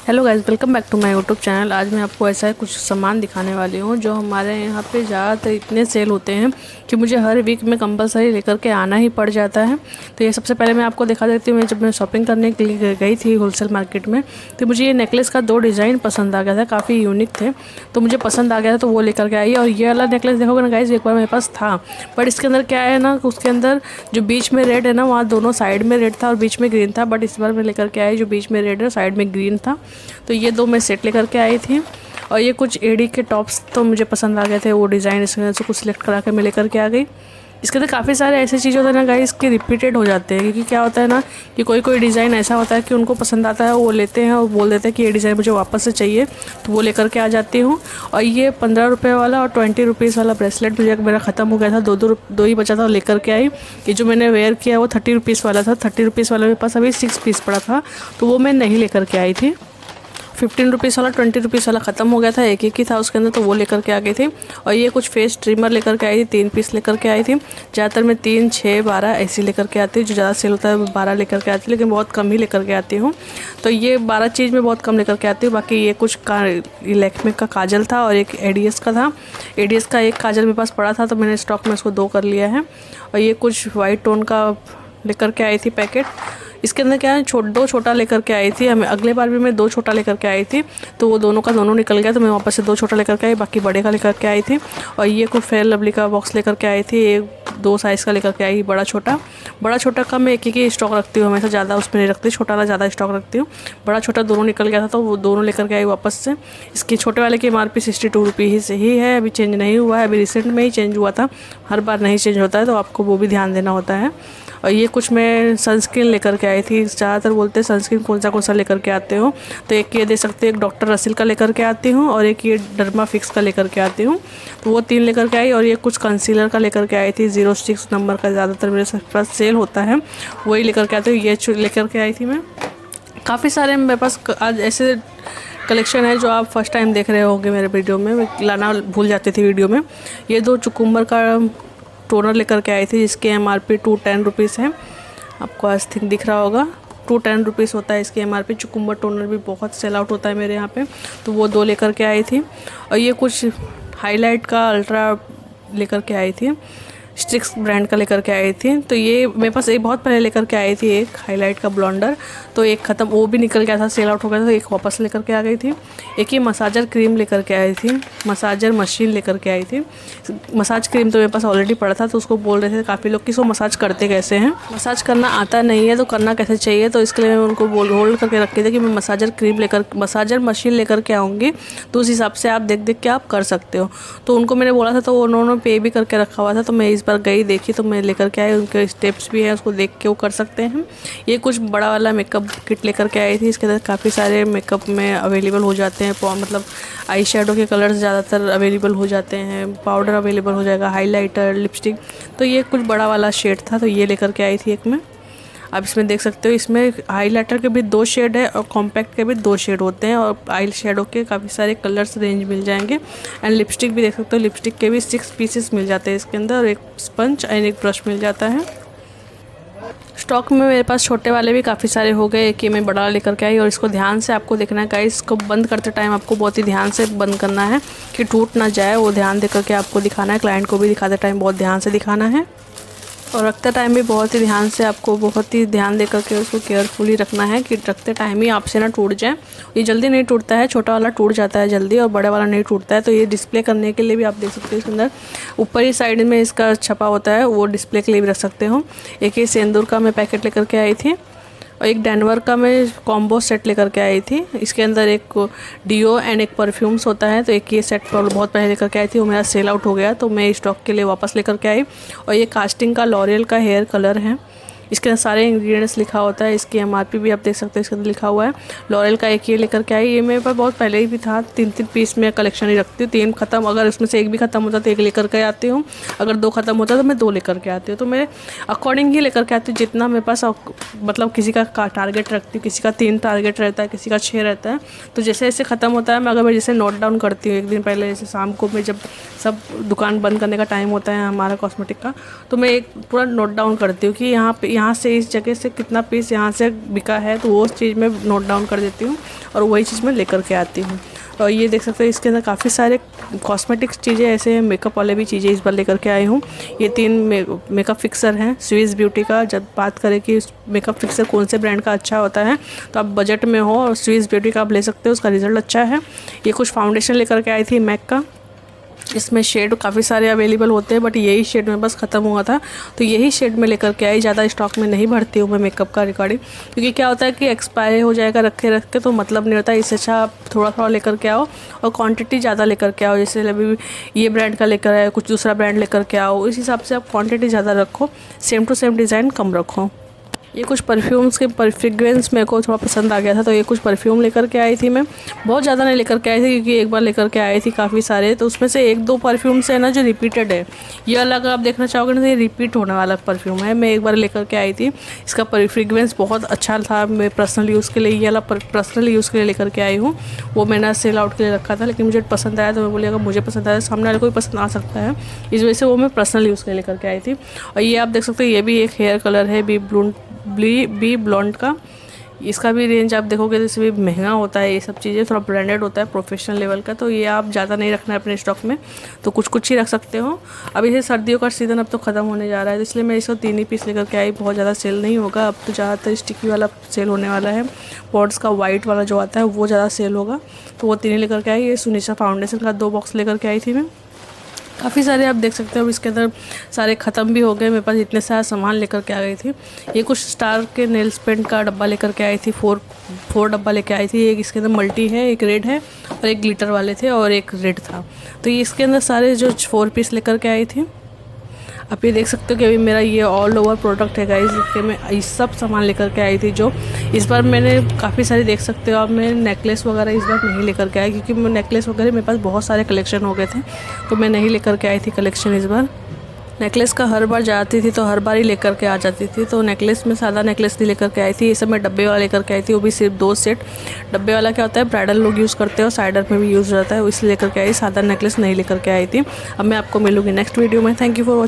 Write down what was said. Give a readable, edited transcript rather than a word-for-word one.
Hello guys, welcome back to my YouTube channel. आज मैं आपको ऐसा कुछ सामान दिखाने वाली हूँ जो हमारे यहाँ पे ज़्यादातर इतने सेल होते हैं कि मुझे हर वीक में कंपलसरी लेकर के आना ही पड़ जाता है। तो ये सबसे पहले मैं आपको दिखा देती हूँ। जब मैं शॉपिंग करने के लिए गई थी होलसेल मार्केट में, तो मुझे ये नेकलेस का 2 डिज़ाइन पसंद आ गया था, काफ़ी यूनिक थे, तो मुझे पसंद आ गया था, तो वो लेकर के आई। और ये वाला नेकलेस देखोगे ना गाइस, एक बार मेरे पास था, बट इसके अंदर क्या है ना, उसके अंदर जो बीच में रेड है ना, वहाँ दोनों साइड में रेड था और बीच में ग्रीन था, बट इस बार मैं लेकर के आई जो बीच में रेड है साइड में ग्रीन था। तो ये 2 मैं सेट लेकर के आई थी। और ये कुछ एडी के टॉप्स तो मुझे पसंद आ गए थे, वो डिज़ाइन इसमें से कुछ सिलेक्ट करा के मैं लेकर के आ गई। इसके अंदर काफ़ी सारे ऐसे चीज़ होते हैं ना गाइस कि रिपीटेड हो जाते हैं, क्योंकि क्या होता है ना कि कोई डिज़ाइन ऐसा होता है कि उनको पसंद आता है, वो लेते हैं और बोल देते हैं कि ये डिज़ाइन मुझे वापस से चाहिए, तो वो लेकर के आ जाती हूँ। और ये 15 रुपये वाला और 20 रुपीज़ वाला ब्रेसलेट मुझे मेरा ख़त्म हो गया था, दो ही बचा था, लेकर के आई। ये जो मैंने वेयर किया वो 30 रुपीज़ वाला था। 30 रुपीज़ वाला मेरे पास अभी 6 पीस पड़ा था, तो वो मैं नहीं लेकर के आई थी। 15 रुपीज़ वाला 20 रुपीज़ वाला ख़त्म हो गया था, एक ही था उसके अंदर, तो वो लेकर के आ गई थी। और ये कुछ फेस ट्रिमर लेकर के आई थी, 3 पीस लेकर के आई थी। ज़्यादातर मैं 3, 6, 12 ऐसी लेकर के आती हूँ। जो ज़्यादा सेल होता है वो 12 लेकर के आती हूँ, लेकिन बहुत कम ही लेकर के आती हूँ। तो ये 12 चीज़ मैं बहुत कम लेकर के आती हूँ। बाकी ये कुछ लैक्मे का काजल था और एक एडीएस का था। एडीएस का एक काजल मेरे पास पड़ा था, तो मैंने स्टॉक में उसको 2 कर लिया है। और ये कुछ वाइट टोन का लेकर के आई थी पैकेट। इसके अंदर क्या है, 2 छोटा लेकर के आई थी। हमें अगले बार भी मैं 2 छोटा लेकर के आई थी, तो वो दोनों का दोनों निकल गया, तो मैं वापस से 2 छोटा लेकर के आई, बाकी बड़े का लेकर के आई थी। और ये कुछ फेयर लवली का बॉक्स लेकर के आई थी, एक 2 साइज़ का लेकर के आई, बड़ा छोटा का मैं एक ही स्टॉक रखती हूँ हमेशा, ज़्यादा उसमें नहीं रखती, छोटा वाला ज़्यादा स्टॉक रखती हूँ। बड़ा छोटा दोनों निकल गया था, तो वो दोनों लेकर के आई वापस से। इसके छोटे वाले की MRP 62 रुपीज़ ही है, अभी चेंज नहीं हुआ है, अभी रिसेंट में ही चेंज हुआ था, हर बार नहीं चेंज होता है, तो आपको वो भी ध्यान देना होता है। और ये कुछ मैं सनस्क्रीन लेकर के आई थी। ज़्यादातर बोलते हैं सनस्क्रीन कौन सा लेकर के आते हो, तो एक ये दे सकते हैं, एक डॉक्टर रसिल का लेकर के आती हूँ और एक ये डर्मा फिक्स का लेकर के आती हूँ, तो वो 3 लेकर के आई। और ये कुछ कंसीलर का लेकर के आई थी, 06 नंबर का, ज़्यादातर मेरे पास सेल होता है, वही लेकर के आती हूँ। ये लेकर के आई थी मैं। काफ़ी सारे मेरे पास आज ऐसे कलेक्शन है जो आप फर्स्ट टाइम देख रहे होंगे मेरे वीडियो में, मैं लाना भूल जाती थी वीडियो में। ये 2 चुकुम्बर का टोनर लेकर के आई थी, जिसकी MRP 210 रुपीज़ है। आपको आज थिंक दिख रहा होगा, 210 रुपीज़ होता है इसकी MRP। चुकुम्बर टोनर भी बहुत सेल आउट होता है मेरे यहाँ पे, तो वो 2 लेकर के आई थी। और ये कुछ हाईलाइट का अल्ट्रा लेकर के आई थी, स्ट्रिक्स ब्रांड का लेकर के आई थी। तो ये मेरे पास एक बहुत पहले लेकर के आई थी, एक हाईलाइट का ब्लॉन्डर, तो एक ख़त्म, वो भी निकल गया था, सेल आउट हो गया था, तो एक वापस लेकर के आ गई थी। एक ये मसाजर क्रीम लेकर के आई थी, मसाजर मशीन लेकर के आई थी। मसाज क्रीम तो मेरे पास ऑलरेडी पड़ा था, तो उसको बोल रहे थे काफ़ी लोग कि इसको मसाज करते कैसे हैं, मसाज करना आता नहीं है तो करना कैसे चाहिए, तो इसके लिए मैं उनको होल्ड करके रखी थी कि मैं मसाजर मशीन लेकर के आऊँगी, तो उस हिसाब से आप देख के आप कर सकते हो। तो उनको मैंने बोला था, तो उन्होंने पे भी करके रखा हुआ था, तो मैं इस बार गई देखी, तो मैं लेकर के आई। उनके स्टेप्स भी है, उसको देख के वो कर सकते हैं। ये कुछ बड़ा वाला मेकअप किट लेकर के आई थी। इसके अंदर काफ़ी सारे मेकअप में अवेलेबल हो जाते हैं, मतलब आई शेडो के कलर्स ज़्यादातर अवेलेबल हो जाते हैं, पाउडर अवेलेबल हो जाएगा, हाइलाइटर, लिपस्टिक। तो ये कुछ बड़ा वाला शेड था, तो ये लेकर के आई थी एक में। आप इसमें देख सकते हो, इसमें हाइलाइटर के भी 2 शेड है और कॉम्पैक्ट के भी 2 शेड होते हैं, और आई शेडो के काफ़ी सारे कलर्स रेंज मिल जाएंगे। एंड लिपस्टिक भी देख सकते हो, लिपस्टिक के भी 6 पीसेस मिल जाते हैं इसके अंदर, और एक स्पंज एंड एक ब्रश मिल जाता है। स्टॉक में मेरे पास छोटे वाले भी काफ़ी सारे हो गए, एक ये मैं बड़ा लेकर के आई। और इसको ध्यान से आपको देखना है गाइस, इसको बंद करते टाइम आपको बहुत ही ध्यान से बंद करना है कि टूट ना जाए, वो ध्यान दे करके आपको दिखाना है। क्लाइंट को भी दिखाते टाइम बहुत ध्यान से दिखाना है, और रखते टाइम भी बहुत ही ध्यान से, आपको बहुत ही ध्यान दे करके उसको केयरफुली रखना है कि रखते टाइम ही आपसे ना टूट जाए। ये जल्दी नहीं टूटता है, छोटा वाला टूट जाता है जल्दी और बड़ा वाला नहीं टूटता है। तो ये डिस्प्ले करने के लिए भी आप देख सकते हो, इसके अंदर ऊपर ही साइड में इसका छपा होता है, वो डिस्प्ले के लिए भी रख सकते हो। एक ये सेंदूर का मैं पैकेट लेकर के आई थी, और एक डैनवर का मैं कॉम्बो सेट लेकर के आई थी। इसके अंदर एक डिओ एंड एक परफ्यूम्स होता है, तो एक ये सेट बहुत पहले लेकर के आई थी, वो मेरा सेल आउट हो गया, तो मैं स्टॉक के लिए वापस लेकर के आई। और ये कास्टिंग का लॉरियल का हेयर कलर है, इसके अंदर सारे इंग्रेडिएंट्स लिखा होता है, इसकी MRP भी आप देख सकते हैं, इसके अंदर लिखा हुआ है। लॉरियल का एक ये लेकर के आई, ये मेरे पास बहुत पहले ही भी था, 3 पीस में कलेक्शन ही रखती हूँ। 3 खत्म, अगर उसमें से एक भी खत्म होता तो एक लेकर के आती हूँ, अगर 2 खत्म होता तो मैं 2 लेकर के आती हूँ। तो मेरे अकॉर्डिंग ही लेकर के आती हूँ, जितना मेरे पास मतलब किसी का टारगेट रखती हूँ, किसी का 3 टारगेट रहता है, किसी का 6 रहता है। तो जैसे जैसे ख़त्म होता है, मैं जैसे नोट डाउन करती हूँ एक दिन पहले, जैसे शाम को मैं जब सब दुकान बंद करने का टाइम होता है हमारा कॉस्मेटिक का, तो मैं एक पूरा नोट डाउन करती हूँ कि यहाँ पे यहाँ से इस जगह से कितना पीस यहाँ से बिका है, तो वो चीज़ मैं नोट डाउन कर देती हूँ और वही चीज़ मैं लेकर के आती हूँ। और ये देख सकते हैं इसके अंदर काफ़ी सारे कॉस्मेटिक्स चीज़ें, ऐसे मेकअप वाले भी चीज़ें इस बार लेकर के आई हूँ। ये 3 मेकअप फिक्सर हैं स्विस ब्यूटी का। जब बात करें कि मेकअप फिक्सर कौन से ब्रांड का अच्छा होता है, तो आप बजट में हो और स्विस ब्यूटी का आप ले सकते हो, उसका रिज़ल्ट अच्छा है। ये कुछ फाउंडेशन लेकर के आई थी मैक का। इसमें शेड काफ़ी सारे अवेलेबल होते हैं, बट यही शेड में बस ख़त्म हुआ था, तो यही शेड में लेकर के आई। ज़्यादा स्टॉक में नहीं भरती हूँ मैं मेकअप का रिकॉर्डिंग, क्योंकि क्या होता है कि एक्सपायर हो जाएगा रखे रख के, तो मतलब नहीं होता। इससे अच्छा आप थोड़ा थोड़ा लेकर के आओ और क्वांटिटी ज़्यादा लेकर के आओ। जैसे अभी ये ब्रांड का लेकर आए, कुछ दूसरा ब्रांड लेकर के आओ, इस हिसाब से आप क्वान्टिटी ज़्यादा रखो, सेम टू सेम डिज़ाइन कम रखो। ये कुछ परफ्यूम्स के फ्रेग्रेंस मेरे को थोड़ा पसंद आ गया था, तो ये कुछ परफ्यूम लेकर के आई थी मैं। बहुत ज़्यादा नहीं लेकर के आई थी, क्योंकि एक बार लेकर के आई थी काफ़ी सारे, तो उसमें से 1-2 परफ्यूम्स है ना जो रिपीटेड है। ये वाला अगर आप देखना चाहोगे ना, तो ये रिपीट होने वाला परफ्यूम है। मैं एक बार लेकर के आई थी, इसका फ्रेग्रेंस बहुत अच्छा था। मैं पर्सनल यूज़ के लिए ये वाला पर्सनल यूज़ के लिए लेकर के आई हूँ। वो मैंने सेल आउट के लिए रखा था, लेकिन मुझे पसंद आया, तो मैं बोली अगर मुझे पसंद आया सामने वाले को भी पसंद आ सकता है, इस वजह से वो मैं पर्सनल यूज़ के लिए लेकर के आई थी। और ये आप देख सकते हो, ये भी एक हेयर कलर है बी ब्लॉन्ड का। इसका भी रेंज आप देखोगे तो इसमें भी महंगा होता है, ये सब चीज़ें थोड़ा ब्रांडेड होता है, प्रोफेशनल लेवल का। तो ये आप ज़्यादा नहीं रखना है अपने स्टॉक में, तो कुछ कुछ ही रख सकते हो। अब इसे सर्दियों का सीज़न अब तो ख़त्म होने जा रहा है, तो इसलिए मैं इसको 3 ही पीस लेकर के आई। बहुत ज़्यादा सेल नहीं होगा अब तो, ज़्यादातर स्टिकी वाला सेल होने वाला है। पॉड्स का वाइट वाला जो आता है वो ज़्यादा सेल होगा, तो वो 3 ही लेकर के आई। ये सुनिशा फाउंडेशन का 2 बॉक्स लेकर के आई थी मैं। काफ़ी सारे आप देख सकते हो, इसके अंदर सारे ख़त्म भी हो गए मेरे पास, इतने सारा सामान लेकर के आ गई थी। ये कुछ स्टार के नेल्स पेंट का डब्बा लेकर के आई थी, 4 डब्बा लेके आई थी। एक इसके अंदर मल्टी है, एक रेड है और एक ग्लिटर वाले थे और एक रेड था। तो ये इसके अंदर सारे जो 4 पीस लेकर के आई थी। आप ये देख सकते हो कि अभी मेरा ये ऑल ओवर प्रोडक्ट है गाइस, इसके मैं ये सब सामान लेकर के आई थी। जो इस बार मैंने काफ़ी सारे देख सकते हो आप, मैं नेकलेस वगैरह इस बार नहीं लेकर के आई, क्योंकि मैं नेकलेस वगैरह मेरे पास बहुत सारे कलेक्शन हो गए थे, तो मैं नहीं लेकर के आई थी कलेक्शन इस बार। नेकलेस का हर बार जाती थी तो हर बार ही लेकर के आ जाती थी, तो नेकलेस में सादा नेकलेस नहीं लेकर के आई थी। ये सब मैं डब्बे वाला लेकर के आई थी, वो भी सिर्फ 2 सेट। डब्बे वाला क्या होता है, ब्राइडल लोग यूज़ करते हैं और साइडर में भी यूज़ रहता है, इसलिए लेकर के आई। सादा नेकलेस नहीं लेकर के आई थी। अब मैं आपको मिलूँगी नेक्स्ट वीडियो में। Thank you for watching.